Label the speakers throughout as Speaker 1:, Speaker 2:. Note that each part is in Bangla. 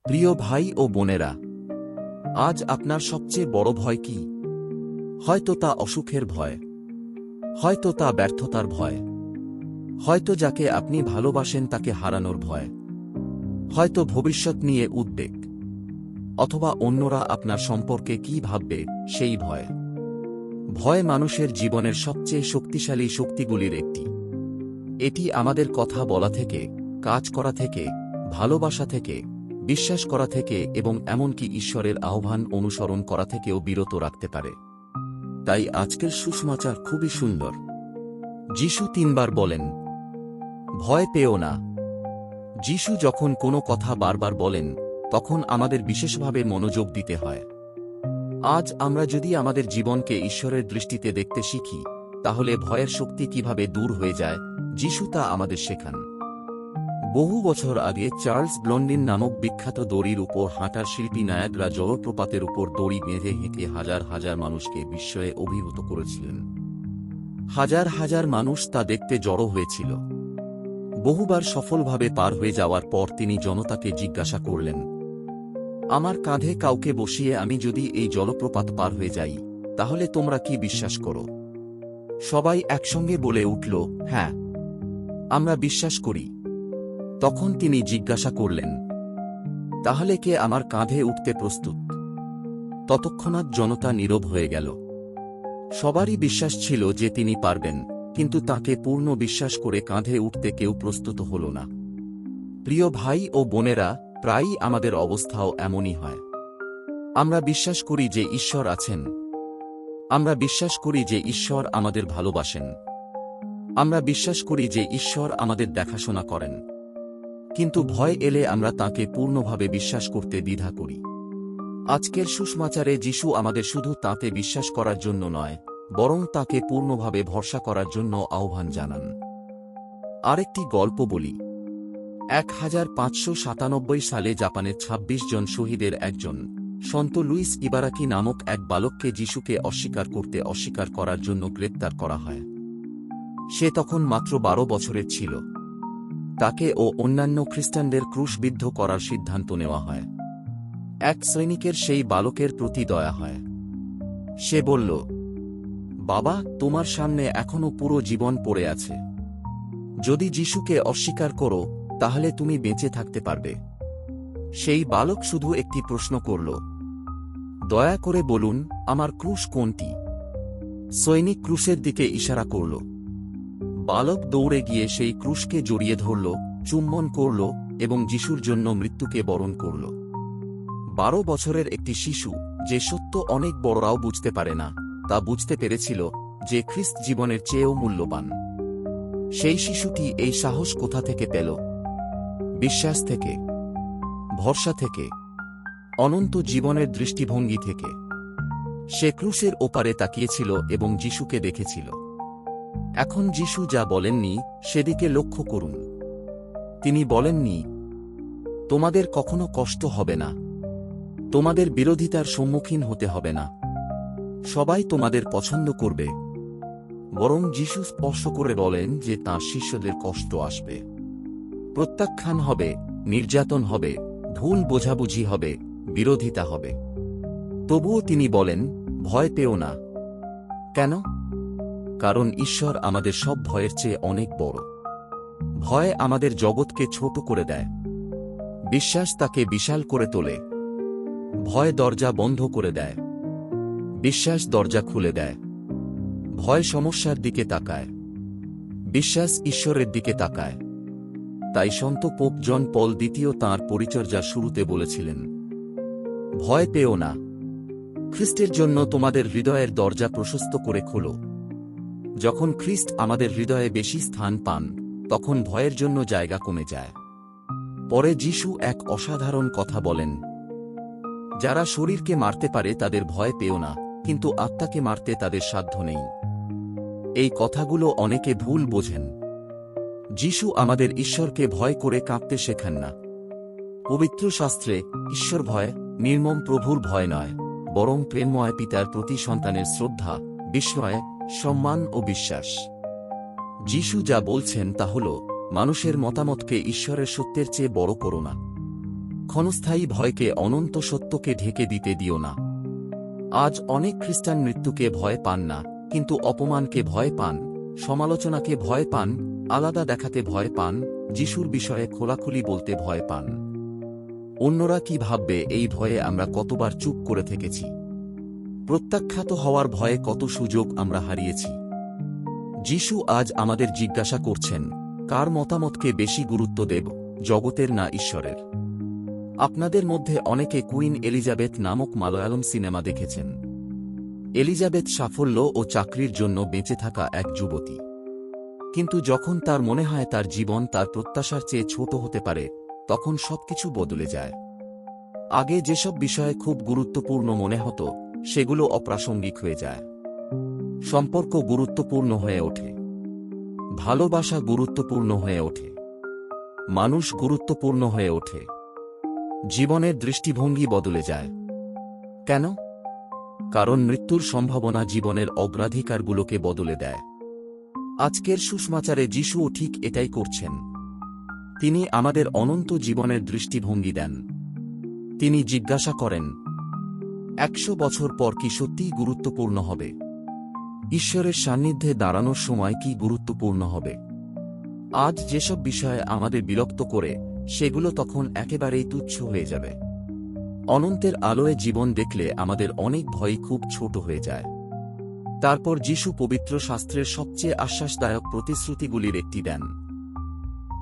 Speaker 1: প্রিয় ভাই ও বোনেরা, আজ আপনার সবচেয়ে বড় ভয় কি? হয়তো তা অসুখের ভয়, হয়তো তা ব্যর্থতার ভয়, হয়তো যাকে আপনি ভালোবাসেন তাকে হারানোর ভয়, হয়তো ভবিষ্যৎ নিয়ে উদ্বেগ, অথবা অন্যরা আপনার সম্পর্কে কি ভাববে সেই ভয়। ভয় মানুষের জীবনের সবচেয়ে শক্তিশালী শক্তিগুলির একটি। এটি আমাদের কথা বলা থেকে, কাজ করা থেকে, ভালোবাসা থেকে, বিশ্বাস করা থেকে এবং এমনকি ঈশ্বরের আহ্বান অনুসরণ করা থেকেও বিরত রাখতে পারে। তাই আজকের সুসমাচার খুবই সুন্দর। যিশু ৩ বার বলেন, ভয় পেও না। যিশু যখন কোনো কথা বারবার বলেন, তখন আমাদের বিশেষভাবে মনোযোগ দিতে হয়। আজ আমরা যদি আমাদের জীবনকে ঈশ্বরের দৃষ্টিতে দেখতে শিখি, তাহলে ভয়ের শক্তি কিভাবে দূর হয়ে যায়, যিশু তা আমাদের শেখান। বহু বছর আগে চার্লস ব্লন্ডিন নামক বিখ্যাত দড়ির উপর হাঁটার শিল্পী নায়াগ্রা জলপ্রপাতের উপর দড়ি বেঁধে হেঁটে হাজার হাজার মানুষকে বিস্ময়ে অভিভূত করেছিলেন। হাজার হাজার মানুষ তা দেখতে জড়ো হয়েছিল। বহুবার সফলভাবে পার হয়ে যাওয়ার পর তিনি জনতাকে জিজ্ঞাসা করলেন, আমার কাঁধে কাউকে বসিয়ে আমি যদি এই জলপ্রপাত পার হয়ে যাই, তাহলে তোমরা কি বিশ্বাস করো? সবাই একসঙ্গে বলে উঠল, হ্যাঁ, আমরা বিশ্বাস করি। তখন তিনি জিজ্ঞাসা করলেন, তাহলে কে আমার কাঁধে উঠতে প্রস্তুত? ততক্ষণাৎ জনতা নীরব হয়ে গেল। সবারই বিশ্বাস ছিল যে তিনি পারবেন, কিন্তু তাকে পূর্ণ বিশ্বাস করে কাঁধে উঠতে কেউ প্রস্তুত হল না। প্রিয় ভাই ও বোনেরা, প্রায়ই আমাদের অবস্থাও এমনই হয়। আমরা বিশ্বাস করি যে ঈশ্বর আছেন। আমরা বিশ্বাস করি যে ঈশ্বর আমাদের ভালোবাসেন। আমরা বিশ্বাস করি যে ঈশ্বর আমাদের দেখাশোনা করেন। কিন্তু ভয় এলে আমরা তাকে পূর্ণভাবে বিশ্বাস করতে দ্বিধা করি। আজকের সুসমাচারে যিশু আমাদের শুধু তাঁতে বিশ্বাস করার জন্য নয়, বরং তাকে পূর্ণভাবে ভরসা করার জন্য আহ্বান জানান। আরেকটি গল্প বলি। 1597 সালে জাপানের ২৬ জন শহীদের একজন, সন্ত লুইস ইবারাকি নামক এক বালককে যিশুকে অস্বীকার করার জন্য গ্রেপ্তার করা হয়। সে তখন মাত্র ১২ বছরের ছিল। তাকে ও অন্যান্য খ্রিস্টানদের ক্রুশবিদ্ধ করার সিদ্ধান্ত নেওয়া হয়। এক সৈনিকের সেই বালকের প্রতি দয়া হয়। সে বলল, বাবা, তোমার সামনে এখনো পুরো জীবন পড়ে আছে। যদি যিশুকে অস্বীকার করো, তাহলে তুমি বেঁচে থাকতে পারবে। সেই বালক শুধু একটি প্রশ্ন করল, দয়া করে বলুন, আমার ক্রুশ কোনটি? সৈনিক ক্রুশের দিকে ইশারা করল। বালক দৌড়ে গিয়ে সেই ক্রুশকে জড়িয়ে ধরল, চুম্বন করল এবং যিশুর জন্য মৃত্যুকে বরণ করল। ১২ বছরের একটি শিশু, যে সত্য অনেক বড়রাও বুঝতে পারে না, তা বুঝতে পেরেছিল যে খ্রিস্ট জীবনের চেয়েও মূল্যবান। সেই শিশুটি এই সাহস কোথা থেকে পেল? বিশ্বাস থেকে, ভরসা থেকে, অনন্ত জীবনের দৃষ্টিভঙ্গি থেকে। সে ক্রুশের ওপারে তাকিয়েছিল এবং যিশুকে দেখেছিল। এখন যিশু যা বলেননি, সেদিকে লক্ষ্য করুন। তিনি বলেননি, তোমাদের কখনো কষ্ট হবে না, তোমাদের বিরোধিতার সম্মুখীন হতে হবে না, সবাই তোমাদের পছন্দ করবে। বরং যিশু স্পষ্ট করে বলেন যে তাঁর শিষ্যদের কষ্ট আসবে, প্রত্যাখ্যান হবে, নির্যাতন হবে, ভুল বোঝাবুঝি হবে, বিরোধিতা হবে। তবুও তিনি বলেন, ভয় পেও না। কেন? কারণ ঈশ্বর আমাদের সব ভয়ের চেয়ে অনেক বড়। ভয় আমাদের জগৎকে ছোট করে দেয়, বিশ্বাস তাকে বিশাল করে তোলে। ভয় দরজা বন্ধ করে দেয়, বিশ্বাস দরজা খুলে দেয়। ভয় সমস্যার দিকে তাকায়, বিশ্বাস ঈশ্বরের দিকে তাকায়। তাই সন্ত পোপ জন পল দ্বিতীয় তাঁর পরিচর্যার শুরুতে বলেছিলেন, ভয় পেও না, খ্রিস্টের জন্য তোমাদের হৃদয়ের দরজা প্রশস্ত করে খোলো। যখন খ্রিস্ট আমাদের হৃদয়ে বেশি স্থান পান, তখন ভয়ের জন্য জায়গা কমে যায়। পরে যিশু এক অসাধারণ কথা বলেন, যারা শরীরকে মারতে পারে তাদের ভয় পেও না, কিন্তু আত্মাকে মারতে তাদের সাধ্য নেই। এই কথাগুলো অনেকে ভুল বোঝেন। যিশু আমাদের ঈশ্বরকে ভয় করে কাঁপতে শেখান না। পবিত্র শাস্ত্রে ঈশ্বর ভয় নির্মম প্রভুর ভয় নয়, বরং প্রেমময় পিতার প্রতি সন্তানের শ্রদ্ধা, বিস্ময়, সম্মান ও বিশ্বাস। যিশু যা বলছেন তা হল, মানুষের মতামতকে ঈশ্বরের সত্যের চেয়ে বড় করো না। ক্ষণস্থায়ী ভয়কে অনন্ত সত্যকে ঢেকে দিতে দিও না। আজ অনেক খ্রিস্টান মৃত্যুকে ভয় পান না, কিন্তু অপমানকে ভয় পান, সমালোচনাকে ভয় পান, আলাদা দেখাতে ভয় পান, যিশুর বিষয়ে খোলাখুলি বলতে ভয় পান। অন্যরা কি ভাববে এই ভয়ে আমরা কতবার চুপ করে থেকেছি। প্রত্যাখ্যাত হওয়ার ভয়ে কত সুযোগ আমরা হারিয়েছি। যিশু আজ আমাদের জিজ্ঞাসা করছেন, কার মতামতকে বেশি গুরুত্ব দেব, জগতের না ঈশ্বরের? আপনাদের মধ্যে অনেকে কুইন এলিজাবেথ নামক মালয়ালম সিনেমা দেখেছেন। এলিজাবেথ সাফল্য ও চাকরির জন্য বেঁচে থাকা এক যুবতী। কিন্তু যখন তার মনে হয় তার জীবন তার প্রত্যাশার চেয়ে ছোট হতে পারে, তখন সবকিছু বদলে যায়। আগে যেসব বিষয়ে খুব গুরুত্বপূর্ণ মনে হতো, সেগুলো অপ্রাসঙ্গিক হয়ে যায়। সম্পর্ক গুরুত্বপূর্ণ হয়ে ওঠে, ভালোবাসা গুরুত্বপূর্ণ হয়ে ওঠে, মানুষ গুরুত্বপূর্ণ হয়ে ওঠে, জীবনের দৃষ্টিভঙ্গি বদলে যায়। কেন? কারণ মৃত্যুর সম্ভাবনা জীবনের অগ্রাধিকারগুলোকে বদলে দেয়। আজকের সুসমাচারে যিশুও ঠিক এটাই করছেন। তিনি আমাদের অনন্ত জীবনের দৃষ্টিভঙ্গি দেন। তিনি জিজ্ঞাসা করেন, 100 বছর পর কি সত্যিই গুরুত্বপূর্ণ হবে? ঈশ্বরের সান্নিধ্যে দাঁড়ানোর সময় কি গুরুত্বপূর্ণ হবে? আজ যেসব বিষয়ে আমাদের বিরক্ত করে, সেগুলো তখন একেবারেই তুচ্ছ হয়ে যাবে। অনন্তের আলোয় জীবন দেখলে আমাদের অনেক ভয় খুব ছোট হয়ে যায়। তারপর যিশু পবিত্র শাস্ত্রের সবচেয়ে আশ্বাসদায়ক প্রতিশ্রুতিগুলির একটি দেন।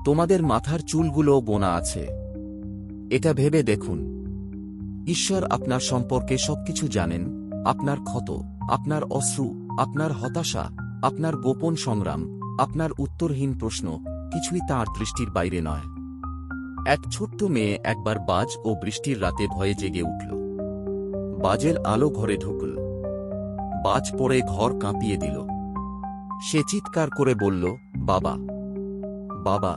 Speaker 1: তোমাদের মাথার চুলগুলোও বোনা আছে। এটা ভেবে দেখুন, ঈশ্বর আপনার সম্পর্কে সবকিছু জানেন, আপনার ক্ষত, আপনার অশ্রু, আপনার হতাশা, আপনার গোপন সংগ্রাম, আপনার উত্তরহীন প্রশ্ন, কিছুই তাঁর দৃষ্টির বাইরে নয়। এক ছোট্ট মেয়ে একবার বাজ ও বৃষ্টির রাতে ভয়ে জেগে উঠল। বাজের আলো ঘরে ঢুকল। বাজ পড়ে ঘর কাঁপিয়ে দিল। সে চিৎকার করে বলল, বাবা, বাবা।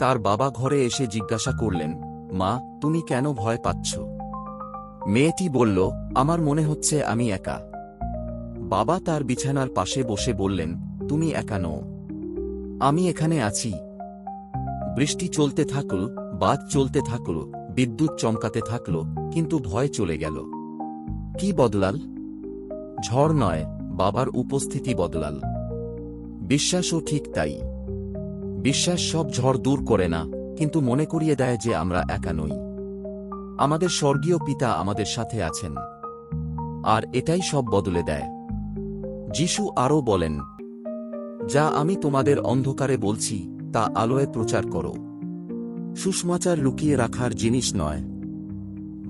Speaker 1: তার বাবা ঘরে এসে জিজ্ঞাসা করলেন, মা, তুমি কেন ভয় পাচ্ছ? মেয়েটি বলল, আমার মনে হচ্ছে আমি একা। বাবা তার বিছানার পাশে বসে বললেন, তুমি একা নও, আমি এখানে আছি। বৃষ্টি চলতে থাকল, বাজ চলতে থাকল, বিদ্যুৎ চমকাতে থাকল, কিন্তু ভয় চলে গেল। কি বদলাল? ঝড় নয়, বাবার উপস্থিতি বদলাল। বিশ্বাসও ঠিক তাই। বিশ্বাস সব ঝড় দূর করে না, কিন্তু মনে করিয়ে দেয় যে আমরা একা নই। আমাদের স্বর্গীয় পিতা আমাদের সাথে আছেন। আর এটাই সব বদলে দেয়। যিশু আরও বলেন, যা আমি তোমাদের অন্ধকারে বলছি, তা আলোয় প্রচার করো। সুসমাচার লুকিয়ে রাখার জিনিস নয়।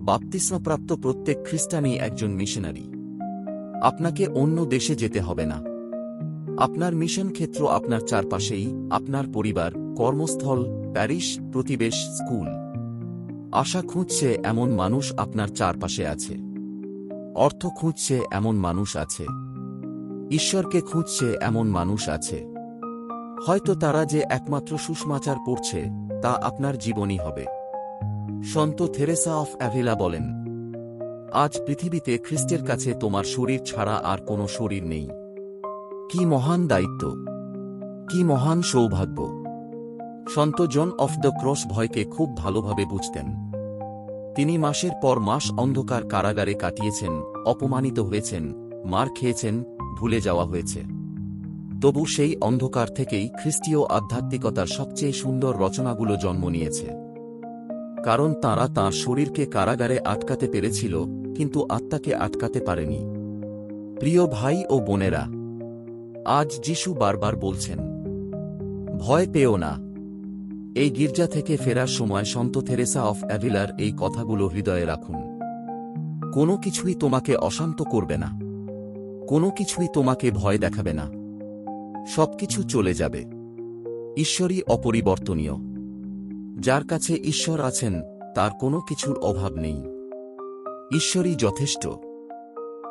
Speaker 1: বাপ্তিস্মপ্রাপ্ত প্রত্যেক খ্রিস্টানই একজন মিশনারি। আপনাকে অন্য দেশে যেতে হবে না। আপনার মিশন ক্ষেত্র আপনার চারপাশেই, আপনার পরিবার, কর্মস্থল, প্যারিশ, প্রতিবেশ, স্কুল। আশা খুঁজছে এমন মানুষ আপনার চারপাশে আছে। অর্থ খুঁজছে এমন মানুষ আছে। ঈশ্বরকে খুঁজছে এমন মানুষ আছে। হয়তো তারা যে একমাত্র সুসমাচার পড়ছে, তা আপনার জীবনই হবে। সন্ত থেরেসা অফ অ্যাভিলা বলেন, আজ পৃথিবীতে খ্রিস্টের কাছে তোমার শরীর ছাড়া আর কোনো শরীর নেই। কি মহান দায়িত্ব! কি মহান সৌভাগ্য! সন্ত জন অফ দ্য ক্রস ভয়কে খুব ভালোভাবে বুঝতেন। তিনি মাসের পর মাস অন্ধকার কারাগারে কাটিয়েছেন, অপমানিত হয়েছেন, মার খেয়েছেন, ভুলে যাওয়া হয়েছে। তবু সেই অন্ধকার থেকেই খ্রিস্টীয় আধ্যাত্মিকতার সবচেয়ে সুন্দর রচনাগুলো জন্ম নিয়েছে। কারণ তাঁরা তাঁর শরীরকে কারাগারে আটকাতে পেরেছিল, কিন্তু আত্মাকে আটকাতে পারেনি। প্রিয় ভাই ও বোনেরা, আজ যিশু বারবার বলছেন, ভয় পেও না। এই গির্জা থেকে ফেরার সময় সন্ত থেরেসা অফ অ্যাভিলার এই কথাগুলো হৃদয়ে রাখুন। কোনো কিছুই তোমাকে অশান্ত করবে না। কোনো কিছুই তোমাকে ভয় দেখাবে না। সবকিছু চলে যাবে। ঈশ্বরই অপরিবর্তনীয়। যার কাছে ঈশ্বর আছেন, তার কোনো কিছুর অভাব নেই। ঈশ্বরই যথেষ্ট।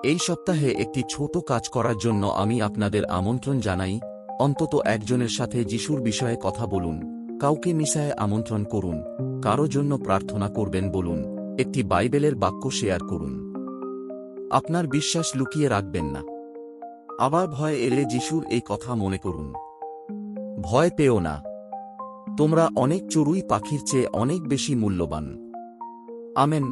Speaker 1: এই সপ্তাহে একটি ছোট কাজ করার জন্য আমি আপনাদের আমন্ত্রণ জানাই। অন্তত একজনের সাথে যিশুর বিষয়ে কথা বলুন, কাউকে মিশায় আমন্ত্রণ করুন, কারো জন্য প্রার্থনা করবেন বলুন, একটি বাইবেলের বাক্য শেয়ার করুন। আপনার বিশ্বাস লুকিয়ে রাখবেন না। আবার ভয় এলে যিশুর এই কথা মনে করুন। ভয় পেও না। তোমরা অনেক চড়ুই পাখির চেয়ে অনেক বেশি মূল্যবান। আমেন।